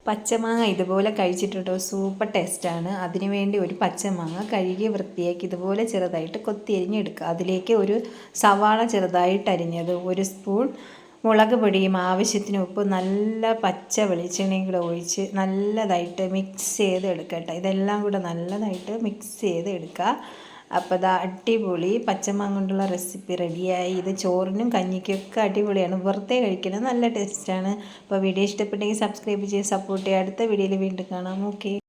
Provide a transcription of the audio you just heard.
പച്ചമാങ്ങ ഇതുപോലെ കഴിച്ചിട്ടുണ്ടോ? സൂപ്പർ ടേസ്റ്റാണ്. അതിനുവേണ്ടി ഒരു പച്ചമാങ്ങ കഴുകി വൃത്തിയാക്കി ഇതുപോലെ ചെറുതായിട്ട് കൊത്തി അരിഞ്ഞെടുക്കുക. അതിലേക്ക് ഒരു സവാള ചെറുതായിട്ട് അരിഞ്ഞത്, ഒരു സ്പൂൺ മുളക് പൊടിയും ആവശ്യത്തിന് ഉപ്പ്, നല്ല പച്ച വെളിച്ചെണ്ണയും കൂടെ ഒഴിച്ച് നല്ലതായിട്ട് മിക്സ് ചെയ്ത് എടുക്കട്ടെ. ഇതെല്ലാം കൂടെ നല്ലതായിട്ട് മിക്സ് ചെയ്ത് എടുക്കുക. അപ്പോൾ ഇതാ അടിപൊളി പച്ചമാങ്ങ കൊണ്ടുള്ള റെസിപ്പി റെഡിയായി. ഇത് ചോറിനും കഞ്ഞിക്കൊക്കെ അടിപൊളിയാണ്. വെറുതെ കഴിക്കുന്നത് നല്ല ടേസ്റ്റാണ്. അപ്പോൾ വീഡിയോ ഇഷ്ടപ്പെട്ടെങ്കിൽ സബ്സ്ക്രൈബ് ചെയ്ത് സപ്പോർട്ട് ചെയ്യുക. അടുത്ത വീഡിയോയിൽ വീണ്ടും കാണാം. ഓക്കെ.